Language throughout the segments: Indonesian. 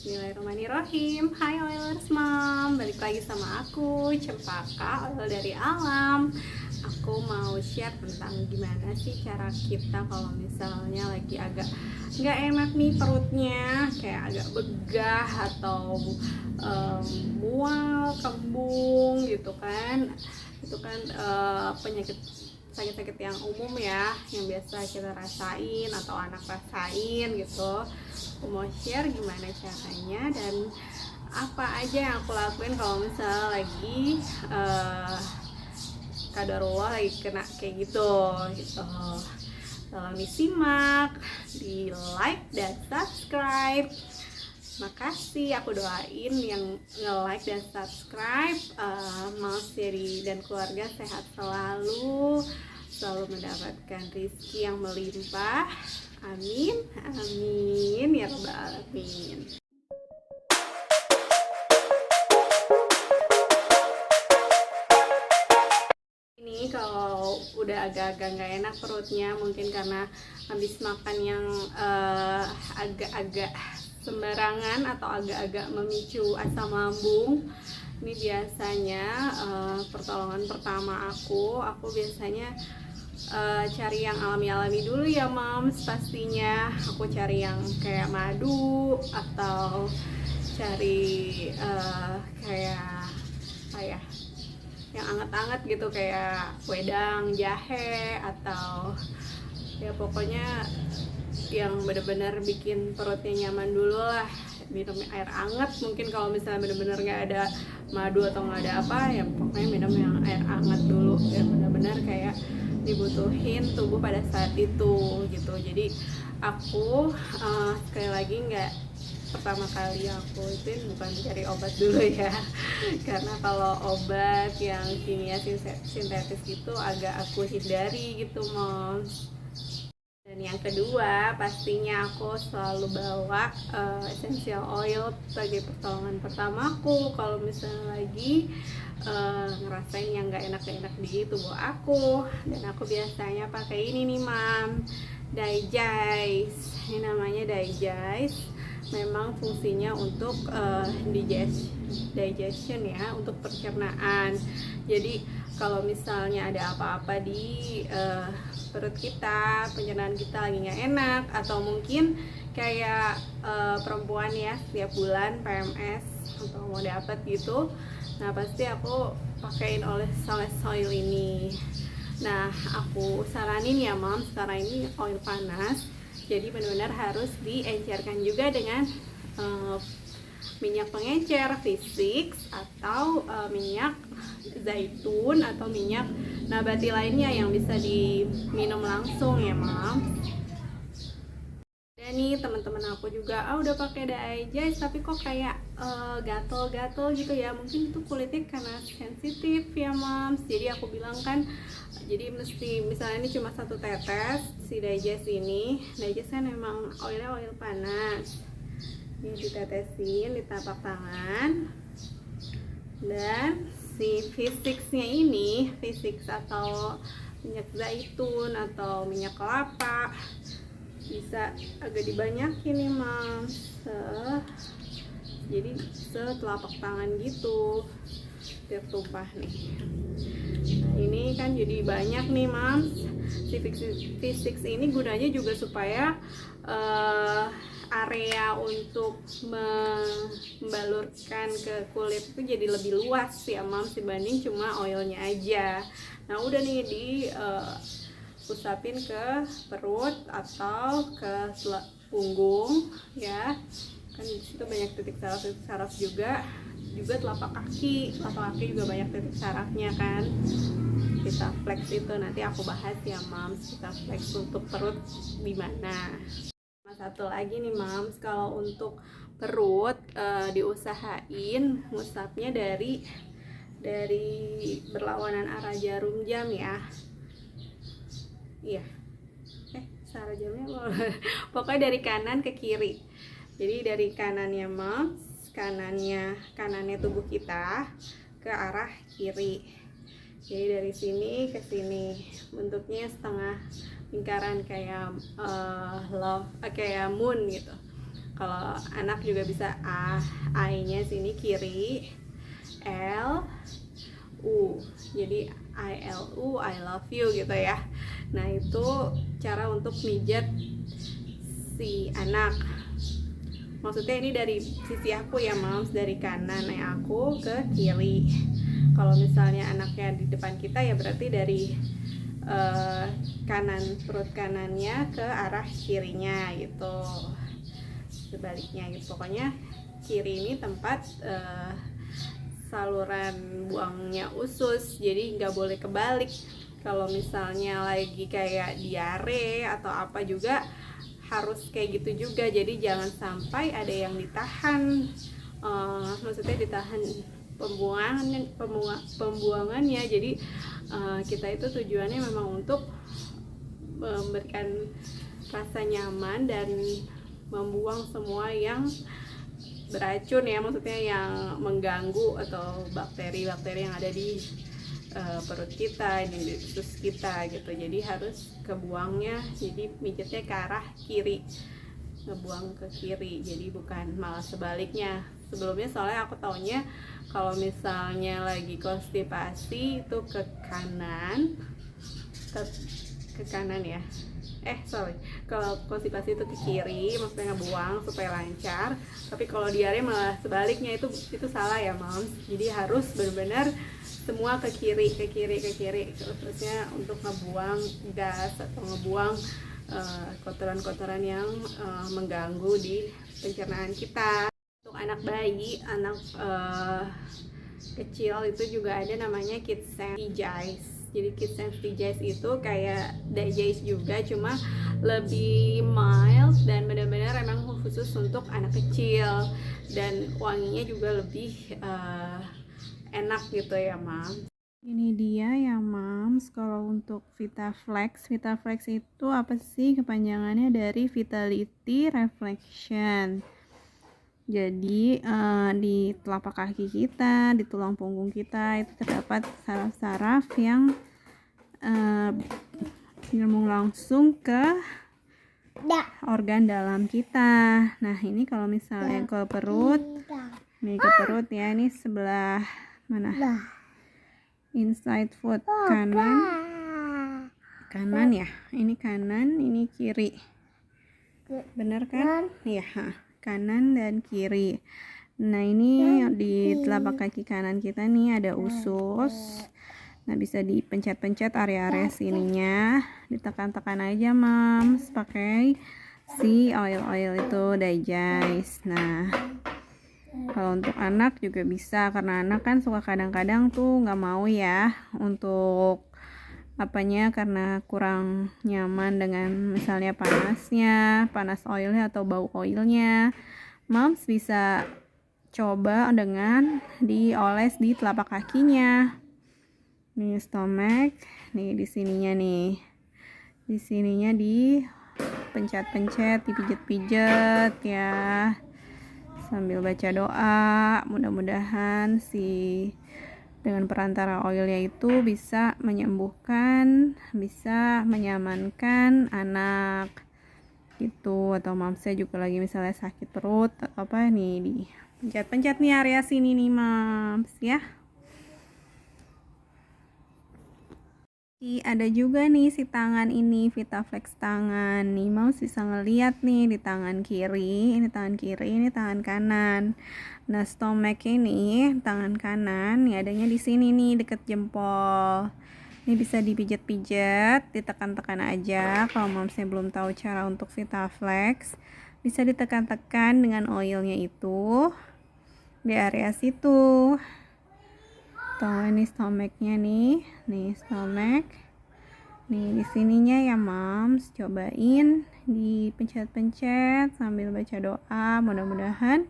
Bismillahirrahmanirrahim. Hai Oilers Mom, balik lagi sama aku Cempaka, Oil dari Alam. Aku mau share tentang gimana sih cara kita kalau misalnya lagi agak nggak enak nih perutnya, kayak agak begah atau mual, kembung gitu kan. Itu kan penyakit sakit-sakit yang umum ya, yang biasa kita rasain atau anak rasain gitu. Aku mau share gimana caranya dan apa aja yang aku lakuin kalau misalnya lagi kadarullah lagi kena kayak gitu. Tolong disimak, di like dan subscribe. Makasih, aku doain yang nge-like dan subscribe, Mas Seri dan keluarga sehat selalu mendapatkan rezeki yang melimpah. Amin, amin ya rabbal alamin. Ini kalau udah agak-agak nggak enak perutnya, mungkin karena habis makan yang agak-agak sembarangan atau agak-agak memicu asam lambung. Ini biasanya pertolongan pertama aku biasanya cari yang alami-alami dulu ya Moms. Pastinya aku cari yang kayak madu atau cari kayak apa ya, yang anget-anget gitu, kayak wedang, jahe, atau ya pokoknya yang bener-bener bikin perutnya nyaman dulu lah. Minum air hangat, mungkin kalau misalnya bener-bener nggak ada madu atau nggak ada apa ya, pokoknya minum yang air hangat dulu ya, bener-bener kayak dibutuhin tubuh pada saat itu gitu. Jadi aku sekali lagi nggak, pertama kali aku itu bukan cari obat dulu ya karena kalau obat yang kimia sintetis gitu agak aku hindari gitu Moms. Dan yang kedua, pastinya aku selalu bawa essential oil sebagai pertolongan pertamaku kalau misalnya lagi ngerasain yang nggak enak di tubuh aku. Dan aku biasanya pakai ini nih Mam, Digest. Ini namanya Digest. Memang fungsinya untuk digestion ya, untuk pencernaan. Jadi kalau misalnya ada apa-apa di perut kita, pencernaan kita lagi nggak enak, atau mungkin kayak perempuan ya setiap bulan PMS atau mau dapat gitu, nah pasti aku pakaiin oleh oil ini. Nah aku saranin ya Mom, sekarang ini oil panas, jadi benar-benar harus diencerkan juga dengan minyak pengecer V6 atau minyak zaitun atau minyak nabati lainnya yang bisa diminum langsung ya Mam. Dan nih teman-teman aku juga udah pakai Digest tapi kok kayak gatel-gatel gitu ya, mungkin itu kulitnya karena sensitif ya Mams. Jadi aku bilang kan, jadi mesti misalnya ini cuma 1 tetes si Digest ini. Digest kan memang oilnya oil panas, ini ditetesin di tapak tangan. Dan si V6 nya ini, V6 atau minyak zaitun atau minyak kelapa, bisa agak dibanyakin nih Mas, jadi setelapak tangan gitu biar tumpah nih. Nah ini kan jadi banyak nih Mams. Si V6 ini gunanya juga supaya area untuk membalurkan ke kulit itu jadi lebih luas ya Mams dibanding cuma oilnya aja. Nah udah nih usapin ke perut atau ke punggung ya, kan disitu banyak titik saraf juga telapak kaki juga banyak titik sarafnya kan. Kita flex itu nanti aku bahas ya Mams, kita flex untuk perut di mana. Satu lagi nih Mams, kalau untuk perut diusahain ngusapnya dari berlawanan arah jarum jam ya. Iya, arah jamnya pokoknya dari kanan ke kiri. Jadi dari kanannya Mams, kanannya tubuh kita ke arah kiri. Jadi dari sini ke sini, bentuknya setengah lingkaran kayak kayak moon gitu. Kalau anak juga bisa I-nya sini kiri, L, U. Jadi I-L-U, I love you gitu ya. Nah, itu cara untuk mijat si anak. Maksudnya ini dari sisi aku ya, Moms, dari kanan aku ke kiri. Kalau misalnya anaknya di depan kita ya berarti dari kanan, perut kanannya ke arah kirinya gitu, sebaliknya gitu. Pokoknya kiri ini tempat saluran buangnya usus, jadi nggak boleh kebalik. Kalau misalnya lagi kayak diare atau apa juga harus kayak gitu juga, jadi jangan sampai ada yang ditahan, maksudnya ditahan pembuangannya. Jadi kita itu tujuannya memang untuk memberikan rasa nyaman dan membuang semua yang beracun ya, maksudnya yang mengganggu atau bakteri-bakteri yang ada di perut kita, di usus kita gitu. Jadi harus kebuangnya, jadi mijitnya ke arah kiri, ngebuang ke kiri, jadi bukan malah sebaliknya. Sebelumnya soalnya aku taunya kalau misalnya lagi konstipasi itu ke kanan, ke kanan ya. Kalau konstipasi itu ke kiri, maksudnya ngebuang supaya lancar. Tapi kalau diare malah sebaliknya, itu salah ya, Moms. Jadi harus benar-benar semua ke kiri, terusnya untuk ngebuang gas atau ngebuang kotoran-kotoran yang mengganggu di pencernaan kita. Untuk anak bayi, anak kecil itu juga ada namanya Kids Digest. Jadi Kids Digest itu kayak digest juga, cuma lebih mild dan benar-benar emang khusus untuk anak kecil, dan wanginya juga lebih enak gitu ya, Mam. Ini dia ya, Mams. Kalau untuk VitaFlex itu apa sih? Kepanjangannya dari Vitality Reflection. Jadi di telapak kaki kita, di tulang punggung kita itu terdapat saraf-saraf yang nyambung langsung ke organ dalam kita. Nah, ini kalau misalnya ke perut, nih ke perut ya, ini sebelah mana? Inside foot kanan ya. Ini kanan, ini kiri. Bener kan? Iya, kanan dan kiri. Nah, ini di telapak kaki kanan kita nih ada usus. Nah, bisa dipencet-pencet area-area sininya, ditekan-tekan aja, Mams, pakai si oil itu digest. Nah, kalau untuk anak juga bisa, karena anak kan suka kadang-kadang tuh nggak mau ya untuk apanya, karena kurang nyaman dengan misalnya panas oilnya atau bau oilnya. Moms bisa coba dengan dioles di telapak kakinya. Nih stomach, nih di sininya nih. Di sininya dipencet-pencet, dipijat-pijat ya. Sambil baca doa, mudah-mudahan dengan perantara oilnya itu bisa menyembuhkan, bisa menyamankan anak gitu. Atau mamsnya juga lagi misalnya sakit perut atau apa nih, di pencet-pencet nih area sini nih, Mams ya. Ada juga nih si tangan ini, VitaFlex tangan nih, Mams bisa ngeliat nih di tangan kiri, ini tangan kiri, ini tangan kanan. Nah, stomach ini tangan kanan nih, adanya di sini nih deket jempol. Ini bisa dipijat-pijat, ditekan-tekan aja. Kalau Mamsnya belum tahu cara untuk VitaFlex, bisa ditekan-tekan dengan oilnya itu di area situ. Tuh, ini stomachnya nih stomach. Nih di sininya ya, Mams, cobain dipencet-pencet sambil baca doa, mudah-mudahan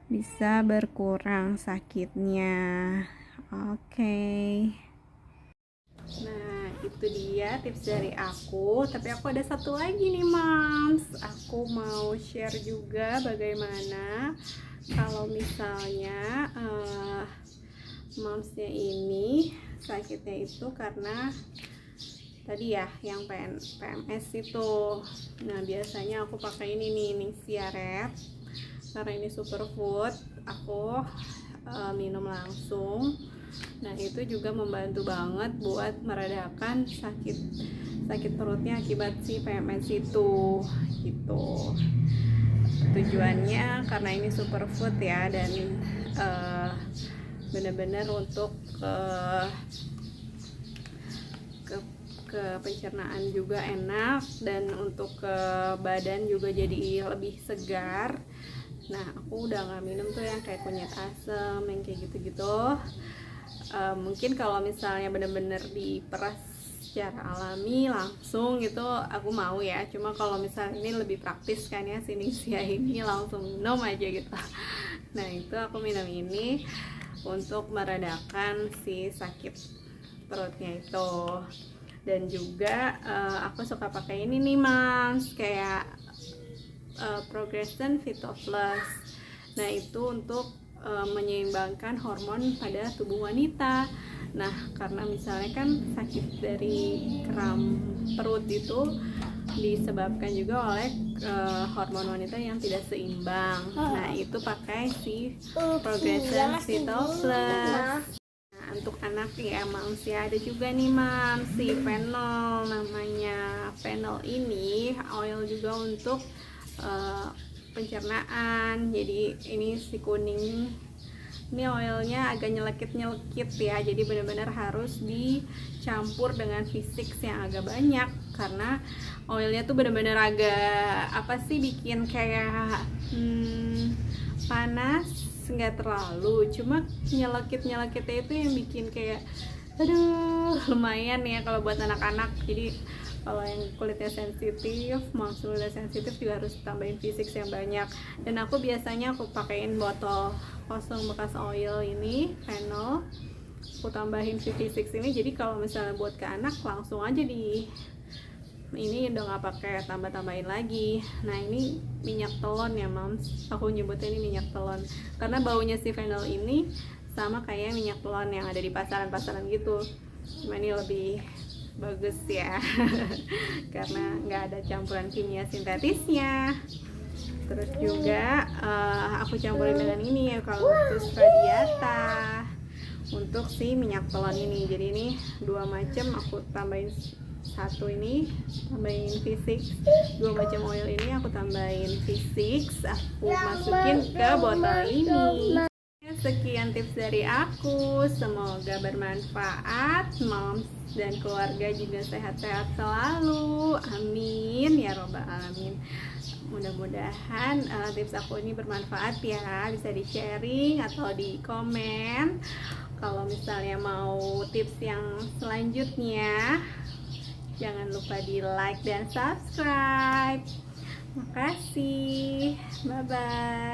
bisa berkurang sakitnya. Oke. Nah, itu dia tips dari aku. Tapi aku ada satu lagi nih, Mams. Aku mau share juga bagaimana kalau misalnya Mamsnya ini sakitnya itu karena tadi ya yang PMS itu. Nah biasanya aku pakai ini nih, Ningxia Red, karena ini superfood. Aku minum langsung. Nah itu juga membantu banget buat meredakan sakit perutnya akibat si PMS itu gitu. Tujuannya karena ini superfood ya, dan benar-benar untuk ke pencernaan juga enak, dan untuk ke badan juga jadi lebih segar. Nah aku udah nggak minum tuh yang kayak kunyit asem, yang kayak gitu-gitu. Mungkin kalau misalnya bener-bener diperas secara alami langsung gitu aku mau ya, cuma kalau misalnya ini lebih praktis kan ya, Ningxia ini langsung minum aja gitu. Nah itu aku minum ini untuk meredakan si sakit perutnya itu. Dan juga aku suka pakai ini nih Mams, kayak Progression Vito Plus. Nah itu untuk menyeimbangkan hormon pada tubuh wanita. Nah karena misalnya kan sakit dari kram perut itu disebabkan juga oleh hormon wanita yang tidak seimbang. Nah itu pakai si Progression Vito Plus. Untuk anak ya Mams ya, ada juga nih Mams si Fennel, namanya Fennel ini oil juga untuk pencernaan. Jadi ini si kuning ini oilnya agak nyelekit ya, jadi benar-benar harus dicampur dengan V6 yang agak banyak, karena oilnya tuh benar-benar agak apa sih, bikin kayak panas, nggak terlalu, cuma nyelekitnya itu yang bikin kayak aduh lumayan ya kalau buat anak-anak. Jadi kalau yang kulitnya sensitif, kulitnya sensitif juga harus tambahin V6 yang banyak. Dan aku biasanya aku pakein botol kosong bekas oil ini Fennel, aku tambahin V6 ini. Jadi kalau misalnya buat ke anak langsung aja di ini, udah nggak pakai tambahin lagi. Nah ini minyak telon ya Mams, aku nyebutnya ini minyak telon karena baunya si Fennel ini sama kayak minyak telon yang ada di pasaran gitu, cuma ini lebih bagus ya karena nggak ada campuran kimia sintetisnya. Terus juga aku campurin dengan ini eucalyptus radiata untuk si minyak telon ini. Jadi ini dua macam, aku tambahin satu ini tambahin V6, dua macam oil ini aku tambahin V6, aku masukin ke botol ini. Sekian tips dari aku, semoga bermanfaat. Moms dan keluarga juga sehat-sehat selalu, amin ya robbal alamin. Mudah-mudahan tips aku ini bermanfaat ya, bisa di sharing atau di komen. Kalau misalnya mau tips yang selanjutnya, jangan lupa di like dan subscribe. Makasih, bye bye.